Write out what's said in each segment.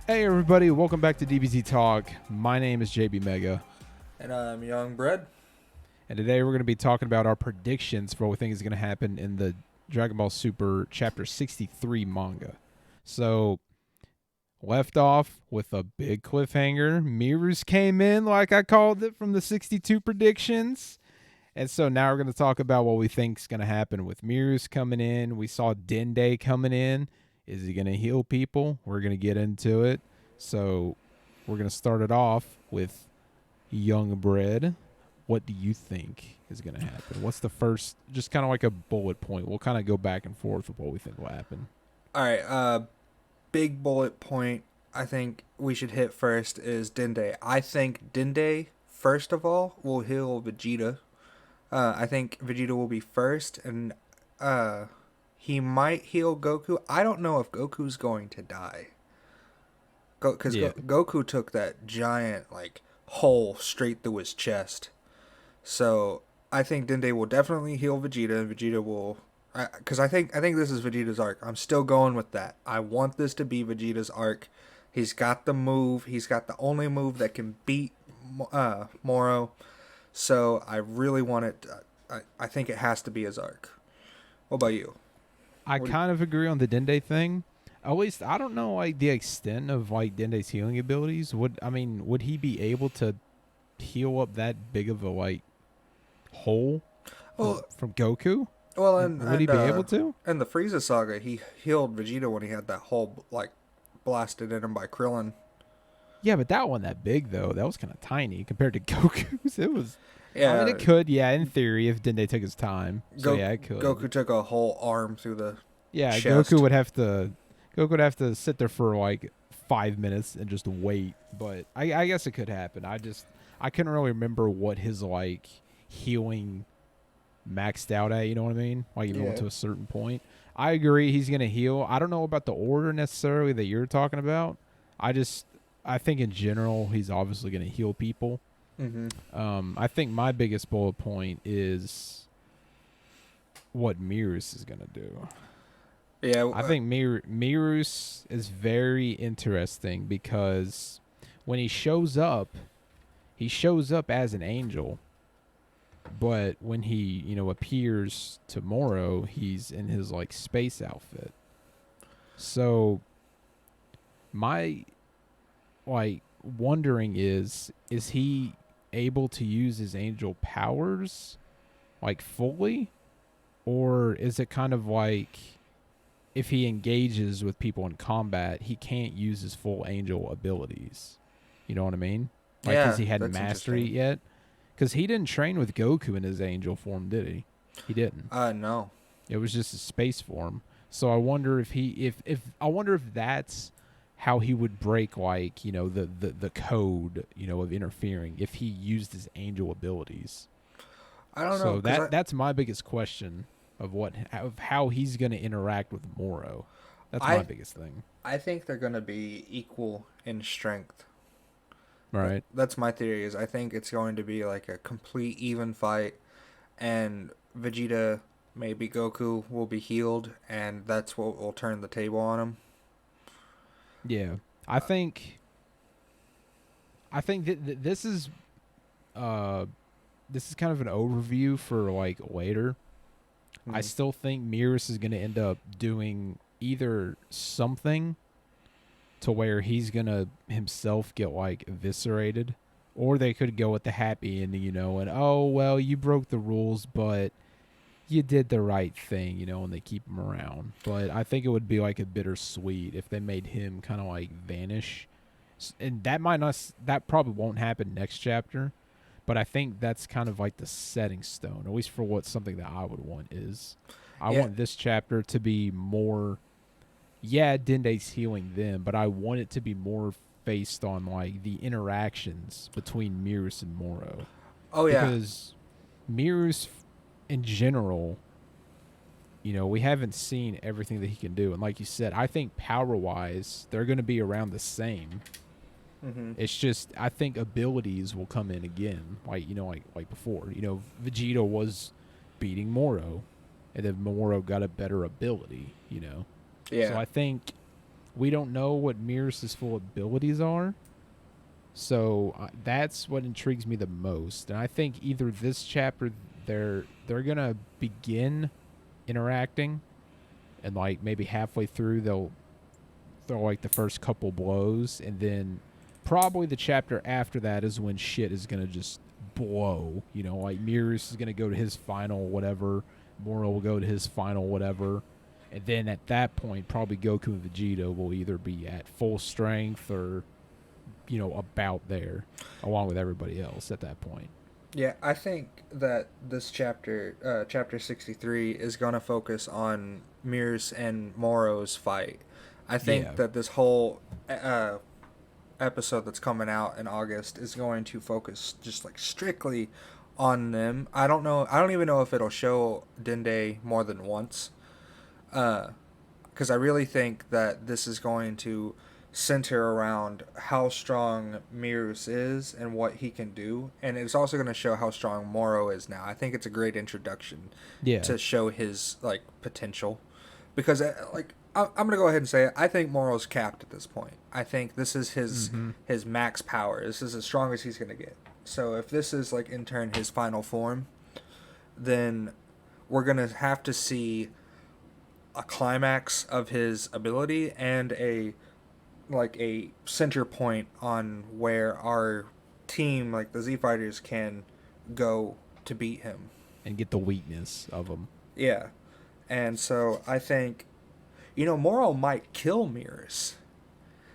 Hey everybody, welcome back to DBZ Talk. My name is JB Mega, And I'm Young Bread. and today we're going to be talking about our predictions for what we think is going to happen in the Dragon Ball Super Chapter 63 manga. So, left off with a big cliffhanger. Mirrors came in, like I called it, from the 62 predictions. And so now we're going to talk about what we think is going to happen with Mirrors coming in. We saw Dende coming in. Is he going to heal people? We're going to get into it. So we're going to start it off with Young Bread. What do you think is going to happen? What's the first, just kind of like a bullet point? We'll kind of go back and forth with what we think will happen. All right, big bullet point I think we should hit first is Dende. I think Dende, first of all, will heal Vegeta. I think Vegeta will be first, and he might heal Goku. I don't know if Goku's going to die. Because Yeah. Goku took that giant, hole straight through his chest. So I think Dende will definitely heal Vegeta, and Vegeta will, because I think this is Vegeta's arc. I'm still going with that. I want this to be Vegeta's arc. He's got the move. He's got the only move that can beat Moro. So I really want it. I think it has to be his arc. What about you? I What kind of agree on the Dende thing. At least I don't know like the extent of like Dende's healing abilities. Would he be able to heal up that big of a like hole well, from Goku? well, Would he be able to? in the Frieza saga, he healed Vegeta when he had that hole blasted in him by Krillin. Yeah, but that one that big though, that was kind of tiny compared to Goku's. It was. I mean, Yeah, it could, yeah, in theory, if Dende took his time. So yeah, it could. Goku took a whole arm through the Yeah, chest. Goku would have to sit there for like 5 minutes and just wait. But I guess it could happen. I couldn't really remember what his like healing maxed out at. You know what I mean? Like even went Yeah. to a certain point. I agree. He's gonna heal. I don't know about the order necessarily that you're talking about. I think in general he's obviously gonna heal people. Mm-hmm. I think my biggest bullet point is what Mirus is gonna do. Yeah. I think Mirus is very interesting because when he shows up as an angel, but when he, appears tomorrow, he's in his like space outfit. So my like wondering is he able to use his angel powers like fully, or is it kind of like if he engages with people in combat, he can't use his full angel abilities. You know what I mean? Like, because yeah, he hadn't that's mastered it interesting. yet. Because he didn't train with Goku in his angel form, did he? He didn't. No. It was just his space form. So I wonder if that's how he would break like the code of interfering if he used his angel abilities. I don't know, So cause that's my biggest question of how he's going to interact with Moro. That's my I biggest thing. I think they're gonna be equal in strength. Right? That's my theory. Is I think it's going to be like a complete even fight, and Vegeta, maybe Goku will be healed, and that's what will turn the table on him. Yeah. I think this is uh this is kind of an overview for like later. I Hmm. still think Mirus is going to end up doing either something to where he's going to himself get like eviscerated, or they could go with the happy ending, and oh well, you broke the rules, but you did the right thing, and they keep him around. But I think it would be like a bittersweet if they made him kind of like vanish, and that probably won't happen next chapter. But I think that's kind of like the setting stone, at least for what something that I would want is. I Yeah. want this chapter to be more. Yeah, Dende's healing them, but I want it to be more based on like the interactions between Mirus and Moro, Oh yeah. because Mirus, in general, we haven't seen everything that he can do, and like you said, I think power wise, they're going to be around the same. Hmm. It's just I think abilities will come in again, like before. Vegeta was beating Moro, and then Moro got a better ability. So Yeah. I think we don't know what Mirror's full abilities are. So that's what intrigues me the most. And I think either this chapter they're gonna begin interacting, and like maybe halfway through they'll throw like the first couple blows, and then probably the chapter after that is when shit is gonna just blow. You know, like Mirror's is gonna go to his final whatever, Moro will go to his final whatever, and then at that point probably Goku and Vegeta will either be at full strength or, you know, about there along with everybody else at that point. Yeah, I think that this chapter, chapter 63, is going to focus on Mirror's and Moro's fight. I think Yeah. that this whole episode that's coming out in August is going to focus just like strictly on them. I don't know. I don't even know if it'll show Dende more than once. Because I really think that this is going to center around how strong Mirrors is and what he can do, and it's also going to show how strong Moro is now. I think it's a great introduction Yeah. to show his like potential, because like I'm going to go ahead and say it, I think Moro's capped at this point. I think this is his max power. This is as strong as he's going to get. So if this is like in turn his final form, then we're going to have to see a climax of his ability and a center point on where our team, like the Z Fighters, can go to beat him And get the weakness of him. Yeah, and so I think, Moro might kill Mirrors.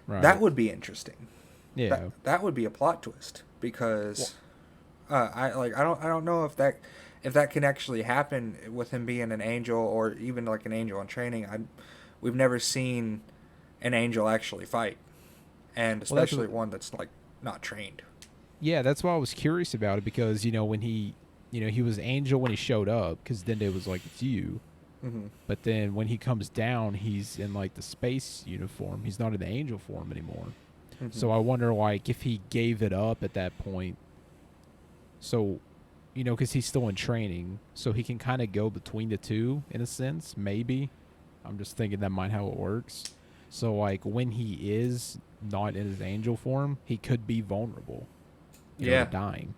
Right. That would be interesting. Yeah. That would be a plot twist, because I don't know if that can actually happen with him being an angel, or even like an angel in training. We've never seen an angel actually fight, and especially one that's like not trained. Yeah, that's why I was curious about it, because when he was angel when he showed up, because Dende was like, it's you. Mm-hmm. But then when he comes down, he's in like the space uniform. He's not in the angel form anymore. Mm-hmm. So I wonder, like, if he gave it up at that point. So, because he's still in training, so he can kind of go between the two in a sense. Maybe. I'm just thinking that might how it works. So, like, when he is not in his angel form, he could be vulnerable. To dying.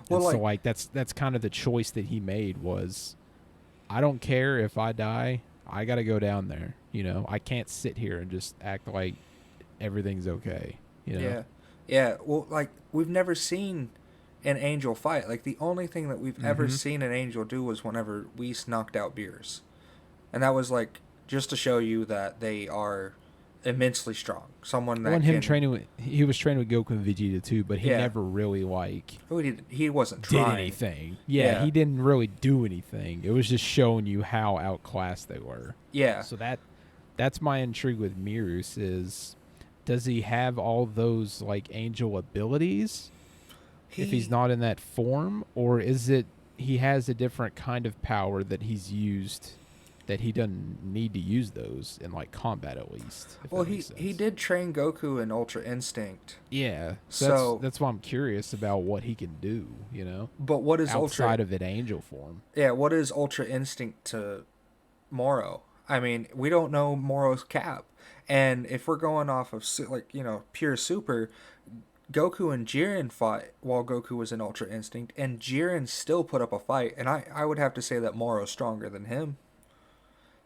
Well, and so, like, that's kind of the choice that he made was, I don't care if I die. I got to go down there. I can't sit here and just act like everything's okay. Yeah. Yeah. Well, like, we've never seen an angel fight. Like, the only thing that we've ever seen an angel do was whenever Whis knocked out Beerus. And that was, like, just to show you that they are immensely strong. Someone that he was training with Goku and Vegeta too, but he never really he wasn't trying did anything. Yeah, he didn't really do anything. It was just showing you how outclassed they were. Yeah. So that's my intrigue with Mirus is, does he have all those like angel abilities if he's not in that form, or is it he has a different kind of power that he's used that he doesn't need to use those in like combat at least? Well, he did train Goku in Ultra Instinct. Yeah, so that's why I'm curious about what he can do. But what is outside of an angel form? Yeah, what is Ultra Instinct to Moro? I mean, we don't know Moro's cap, and if we're going off of pure super, Goku and Jiren fought while Goku was in Ultra Instinct, and Jiren still put up a fight, and I would have to say that Moro's stronger than him.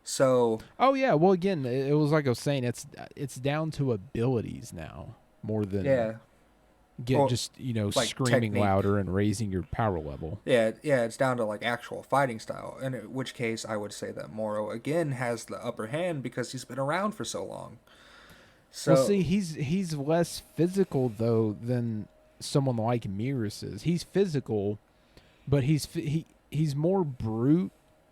So. Oh yeah, well again, it was like I was saying, it's down to abilities now more than like screaming technique. louder and raising your power level. Yeah, it's down to like actual fighting style, in which case I would say that Moro again has the upper hand because he's been around for so long. So well, see, he's less physical though than someone like Mirus is. He's physical, but he's more brute.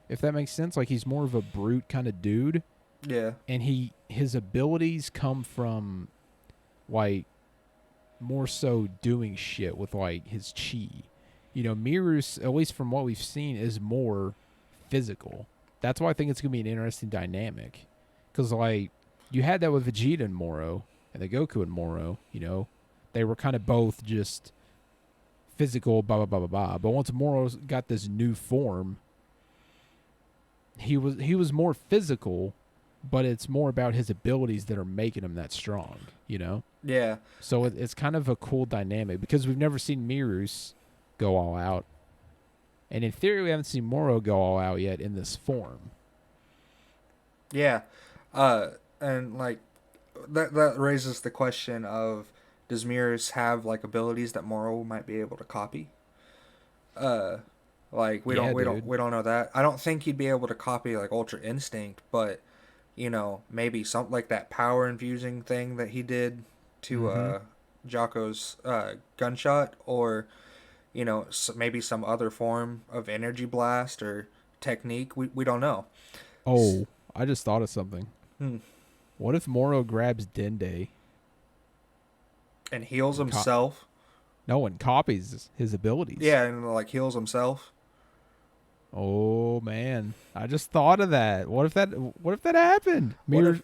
If that makes sense, like he's more of a brute kind of dude. Yeah. And his abilities come from like more so doing shit with like his chi. Mirus, at least from what we've seen, is more physical. That's why I think it's gonna be an interesting dynamic. Cause like you had that with Vegeta and Moro and the Goku and Moro, they were kind of both just physical, blah blah blah blah blah. But once Moro's got this new form, he was more physical, but it's more about his abilities that are making him that strong, you know? Yeah. So it's kind of a cool dynamic because we've never seen Mirus go all out. And in theory, we haven't seen Moro go all out yet in this form. Yeah. And like that raises the question of, does Mirrors have like abilities that Moro might be able to copy? Uh like Yeah, dude. we don't know that. I don't think he'd be able to copy like Ultra Instinct, but maybe something like that power infusing thing that he did to Mm-hmm. Jocko's gunshot, or maybe some other form of energy blast or technique. We don't know. Oh, I just thought of something. Hmm. What if Moro grabs Dende And heals and himself. no one copies his abilities? Yeah, and like heals himself. Oh man, I just thought of that. What if that happened? What Mirror. if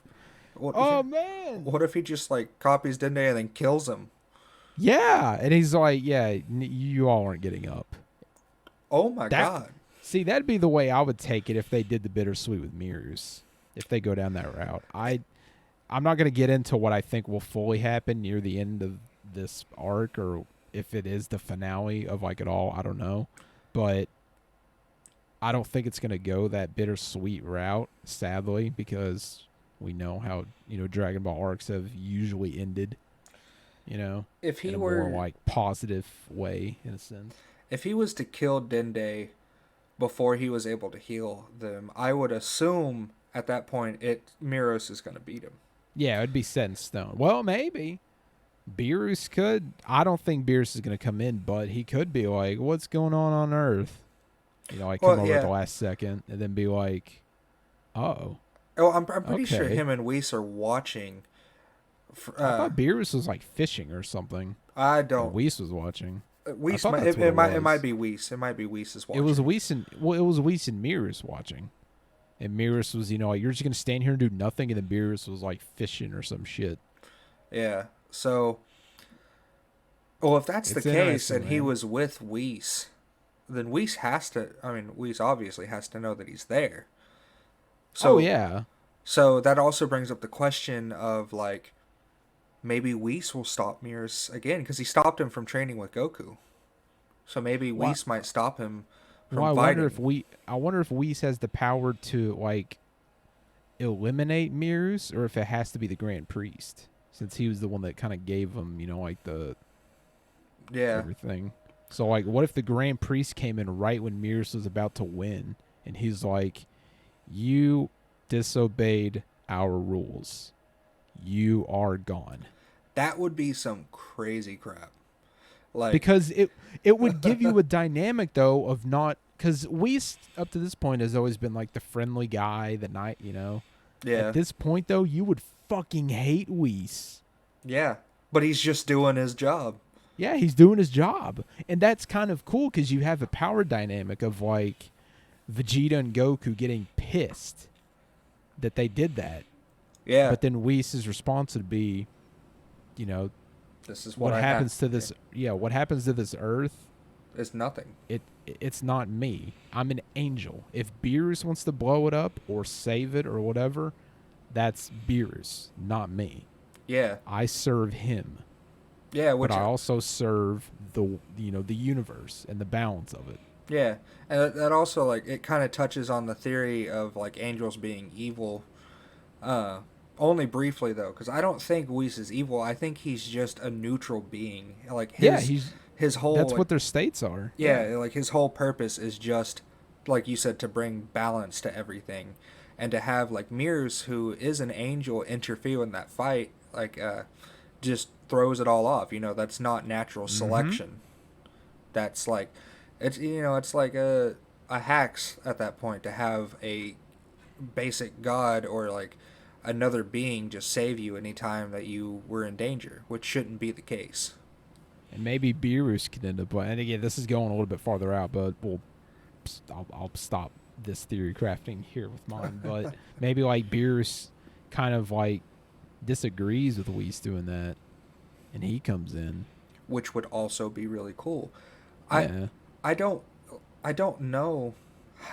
what Oh man. what if he just like copies Dende and then kills him? Yeah, and he's like, yeah, you all aren't getting up. Oh my That god. See, that'd be the way I would take it if they did the bittersweet with mirrors. If they go down that route, I'm not gonna get into what I think will fully happen near the end of this arc, or if it is the finale of like it all. I don't know, but I don't think it's gonna go that bittersweet route. Sadly, because we know how Dragon Ball arcs have usually ended. If In he a more were like positive way, in a sense. if he was to kill Dende before he was able to heal them, I would assume at that point Miros is going to beat him. Yeah, it'd be set in stone. Well, maybe Beerus could. I don't think Beerus is going to come in, but he could be like, "What's going on Earth?" Like come Well, over at the yeah. last second, and then be like, "Oh, Oh, I'm pretty sure okay." him and Whis are watching. I thought Beerus was like fishing or something, I and don't. Whis was watching. I Whis thought might that's what it it might was. be Whis. It might be Whis is It was watching. Whis and Mirrors watching. And Mirrors was, like, you're just gonna stand here and do nothing, and then Mirrors was like fishing or some shit. Yeah. So, well, if that's the It's case interesting, and he man. was with Whis, then Whis has to. I mean, Whis obviously has to know that he's there. Oh So, yeah. so that also brings up the question of like, maybe Whis will stop Mirrors again because he stopped him from training with Goku. So maybe Why? Whis might stop him Well, from fighting. I wonder if Whis has the power to like eliminate Mirrors, or if it has to be the Grand Priest, since he was the one that kind of gave him, like the Yeah, everything. So like, what if the Grand Priest came in right when Mirrors was about to win, and he's like, "You disobeyed our rules. You are gone." that would be some crazy crap. Like, Because it would give you a dynamic though of not, because Whis up to this point has always been like the friendly guy, the night. At yeah, this point though, you would fucking hate Whis. yeah, but he's just doing his job. Yeah, he's doing his job, and that's kind of cool because you have a power dynamic of like Vegeta and Goku getting pissed that they did that, Yeah, but then Whis' response would be, you know, this is what what I have. happens to this? Yeah, what happens to this Earth? It's nothing. It's not me. I'm an angel. If Beerus wants to blow it up or save it or whatever, that's Beerus, not me. Yeah, I serve him, yeah, but which I also serve the universe and the balance of it. yeah, and that also like it kind of touches on the theory of like angels being evil. Uh, Only briefly though, because I don't think Whis is evil. I think he's just a neutral being. Like Yeah, his whole that's like what their states are. Yeah. yeah, like his whole purpose is just like you said, to bring balance to everything, and to have like Mears, who is an angel, interfere in that fight, like just throws it all off. That's not natural Mhm. selection. That's like it's like a hacks at that point to have a basic god or like another being just save you anytime that you were in danger, which shouldn't be the case. And maybe Beerus could end up. And again, this is going a little bit farther out, but I'll stop this theory crafting here with mine. But maybe like Beerus kind of like disagrees with Whis doing that, and he comes in. Which would also be really cool. I Yeah, I don't know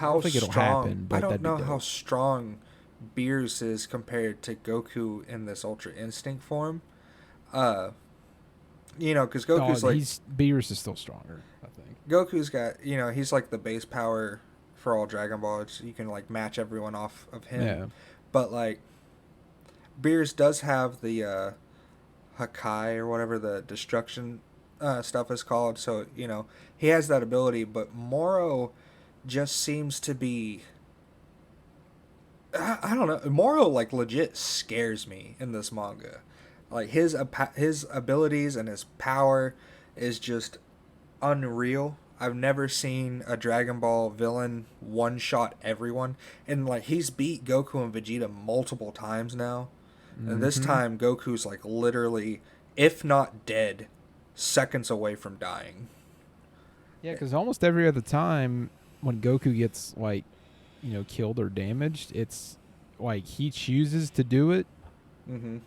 I don't think it'll happen, I but don't that'd be know how dope. strong Beerus is compared to Goku in this Ultra Instinct form. Uh, because Oh, Goku's like he's Beerus is still stronger, I think. Goku's got he's like the base power for all Dragon Ball. You can like match everyone off of him, Yeah. but like Beerus does have the Hakai or whatever the destruction stuff is called. So he has that ability, but Moro just seems to be. I don't know. Moro like legit scares me in this manga. Like his abilities and his power is just unreal. I've never seen a Dragon Ball villain one shot everyone, and like he's beat Goku and Vegeta multiple times now, and this Mm-hmm. time Goku's like literally, if not dead, seconds away from dying. Yeah, because almost every other time when Goku gets like, killed or damaged, it's like he chooses to do it. Mm-hmm.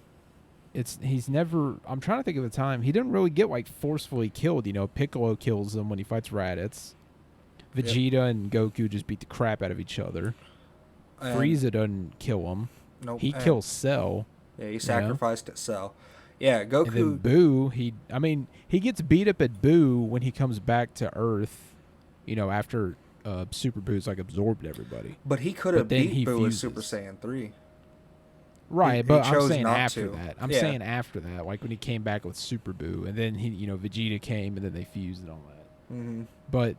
He's never. I'm trying to think of a time he didn't really get like forcefully killed. Piccolo kills him when he fights Raditz. Yep. Vegeta and Goku just beat the crap out of each other. And Frieza doesn't kill him. nope. He And kills Cell. yeah, he You know, sacrificed at Cell. Yeah, and then Goku. Boo. He gets beat up at Boo when he comes back to Earth. After Super Boo's like absorbed everybody. But he could But have then beat he Boo with Super fuses. Saiyan 3. Right, He but I'm chose saying not after to. that. I'm Yeah. saying after that, like when he came back with Super Boo, and then Vegeta came, and then they fused and all that. Mm-hmm. But,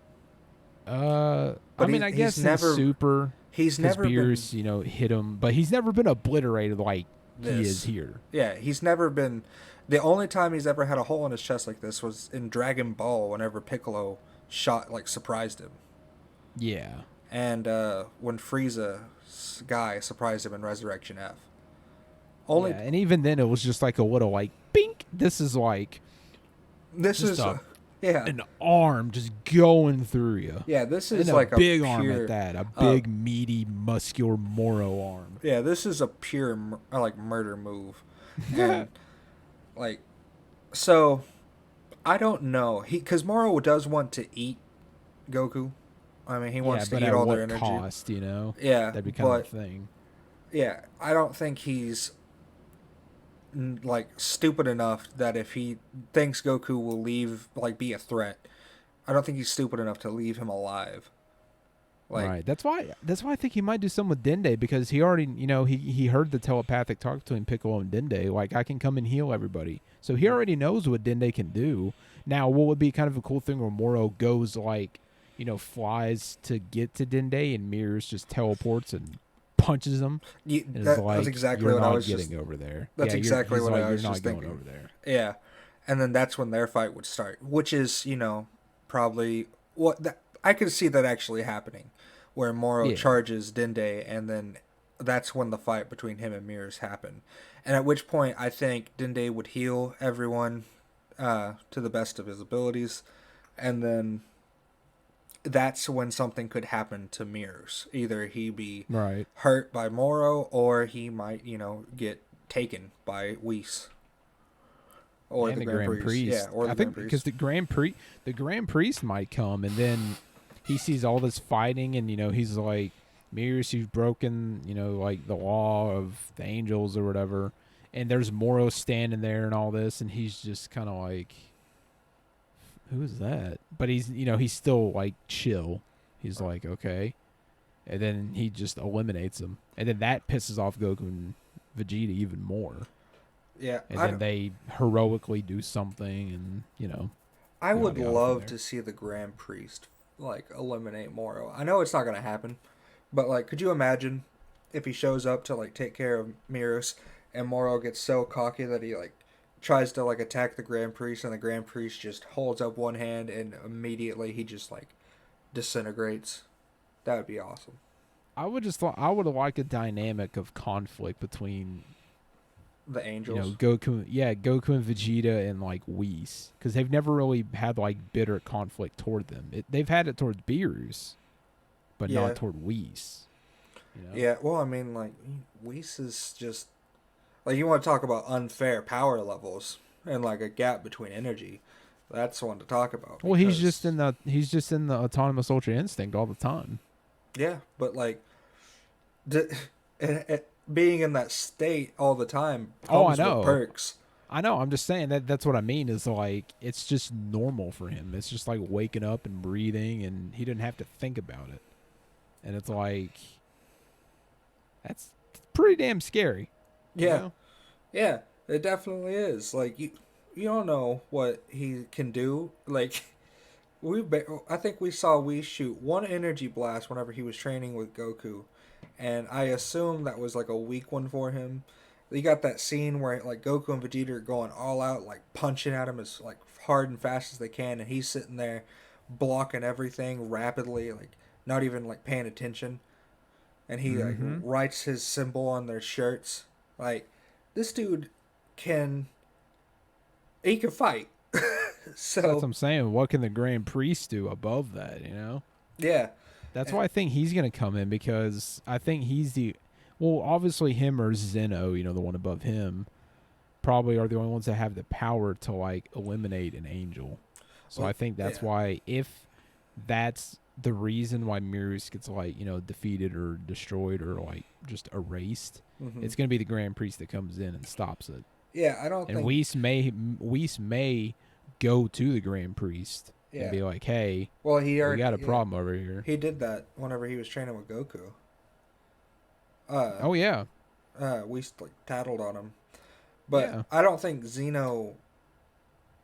But I he's guess never. in Super, He's because never been Beerus, hit him, but he's never been obliterated like he is this. here. Yeah, he's never been. The only time he's ever had a hole in his chest like this was in Dragon Ball, whenever Piccolo surprised him, Yeah, and when Frieza's guy surprised him in Resurrection F. yeah, Only and even then it was just like a little like bink. This is like this just is a yeah, an arm just going through you. yeah. This is And a like a big pure, arm at that, a big meaty muscular Moro arm. yeah. This is a pure like murder move, and like so. I don't know. Because Moro does want to eat Goku. I mean, he Yeah, wants to but eat at all their what energy. cost? Yeah, That'd be kind of but the thing. yeah, I don't think he's like stupid enough that if he thinks Goku will leave, like be a threat, I don't think he's stupid enough to leave him alive. Like, Right. That's why. That's why I think he might do something with Dende, because he already, he heard the telepathic talk between Piccolo and Dende. Like, I can come and heal everybody. So he already knows what Dende can do. Now, what would be kind of a cool thing where Moro goes like, flies to get to Dende, and Mirrors just teleports and punches him, and is like, that's exactly "You're what I not was getting just. over there." That's Yeah, exactly he's what like, I "You're was not just going thinking. over there." Yeah, and then that's when their fight would start, which is probably I could see that actually happening, where Moro Yeah. charges Dende, and then that's when the fight between him and Mirrors happened, and at which point I think Dende would heal everyone to the best of his abilities, and then that's when something could happen to Mirrors. Either he be Right. hurt by Moro, or he might get taken by Whis. Or And the the Grand Grand Priest. Yeah, Priest. or I the think Grand because Priest. the Grand Priest might come, and then he sees all this fighting, and he's like, "Mirrors, you've broken, like the law of the angels or whatever." And there's Moro standing there and all this, and he's just kind of like, "Who is that?" But he's still like chill. He's like, "Okay," and then he just eliminates him, and then that pisses off Goku and Vegeta even more. Yeah, And then they heroically do something, and I would yada yada from love there. to see the Grand Priest like eliminate Moro. I know it's not gonna happen, but like, could you imagine if he shows up to like take care of Miros, and Moro gets so cocky that he like tries to like attack the Grand Priest, and the Grand Priest just holds up one hand, and immediately he just like disintegrates. That would be awesome. I would like a dynamic of conflict between The Angels. Goku and Vegeta and like Whis, because they've never really had like bitter conflict toward them. They've had it towards Beerus, but Yeah. not toward Whis. Yeah, well, I mean, like, Whis is just like, you want to talk about unfair power levels and like a gap between energy. That's one to talk about. Well, he's because- just in the autonomous Ultra Instinct all the time. yeah, but like, d- and being in that state all the time Oh, I comes with know. perks. I know. I'm just saying that's what I mean is like it's just normal for him. It's just like waking up and breathing and he didn't have to think about it. And it's like that's pretty damn scary, you Yeah, know? yeah, it definitely is. Like you don't know what he can do. Like I think we saw we shoot one energy blast whenever he was training with Goku, and I assume that was like a weak one for him. You got that scene where like Goku and Vegeta are going all out, like punching at him as like hard and fast as they can, and he's sitting there blocking everything rapidly, like not even like paying attention. And he like Mm-hmm. writes his symbol on their shirts. Like this dude can he can fight. That's what So I'm saying. What can the Grand Priest do above that, yeah, That's why I think he's going to come in because I think he's well, obviously him or Zeno, the one above him, probably are the only ones that have the power to like eliminate an angel. So I well, think that's yeah, why if that's the reason why Mirrors gets like, defeated or destroyed or like just erased, hmm it's going to be the Grand Priest that comes in and stops it. yeah. I don't And think Whis may go to the Grand Priest and yeah. be like, "Hey, Well, we got a problem over here." he did that whenever he was training with Goku. Uh, Oh yeah. we like tattled on him, but Yeah. I don't think Zeno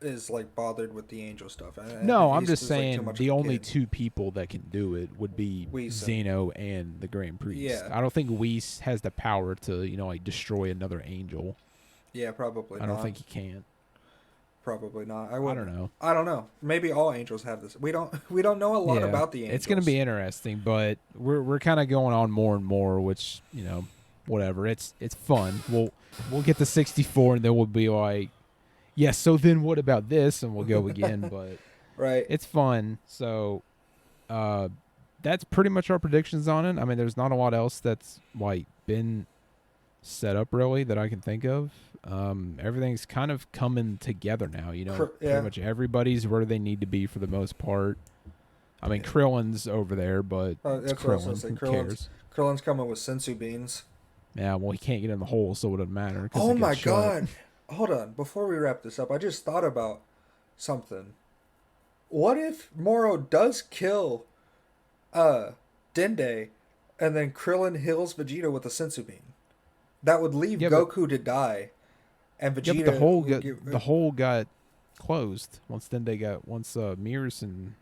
is like bothered with the angel stuff. I No, think I'm just he's like too saying much of the a only kid. two people that can do it would be Whis and Zeno and the Grand Priest. yeah, I don't think Whis has the power to, like destroy another angel. yeah, probably I don't not. think he can. Probably not. I I wouldn't. don't know. I don't know. Maybe all angels have this. We don't. We don't know a lot Yeah. about the It's going to be angels. interesting, but we're kind of going on more and more, which, whatever. It's fun. We'll get to 64 and then we'll be like, "Yes, so then what about this?" and we'll go again, but Right. it's fun. So, uh that's pretty much our predictions on it. I mean, there's not a lot else that's like been set up really that I can think of. Everything's kind of coming together now. Pretty Yeah. much everybody's where they need to be for the most part. I mean, Yeah. Krillin's over there, but it's That's what I was gonna Krillin. say. Who cares? Krillin's coming with sensu beans. Yeah, well, he can't get in the hole, so it doesn't matter because Oh it gets my shut. god! Hold on. Before we wrap this up, I just thought about something. What if Moro does kill uh Dende, and then Krillin heals Vegeta with a sensu bean? That would leave Yeah, but Goku to die, and the Vegeta hole would got get. closed once Mirrors and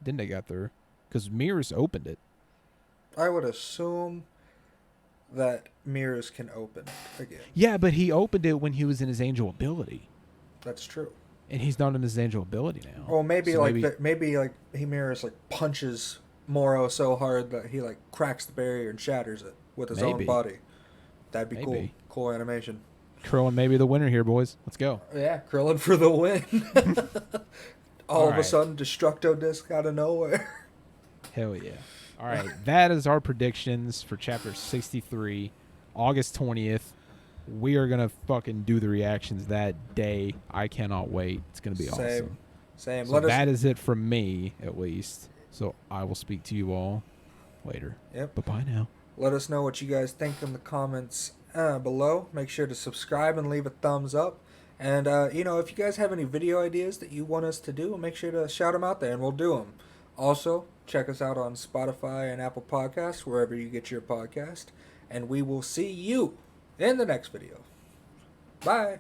Dende got there because Mirrors opened it. I would assume that mirrors can open again. Yeah, but he opened it when he was in his angel ability, That's true. and he's not in his angel ability now. Or maybe So like maybe maybe like he mirrors like punches Moro so hard that he like cracks the barrier and shatters it with his own maybe body. That'd be cool. maybe Cool animation. Krillin may be the winner here, boys. Let's go. Yeah, Krillin for the win. All All of a right. sudden, Destructo Disc out of nowhere. Hell yeah. All right. That is our predictions for chapter 63, August 20th. We are going to fucking do the reactions that day. I cannot wait. It's going to be Same, awesome. same. So Let us. that is it from me, at least. So I will speak to you all later. Yep. Bye-bye now. Let us know what you guys think in the comments below. Make sure to subscribe and leave a thumbs up. And if you guys have any video ideas that you want us to do, make sure to shout them out there, and we'll do them. Also, check us out on Spotify and Apple Podcasts, wherever you get your podcast. And we will see you in the next video. Bye.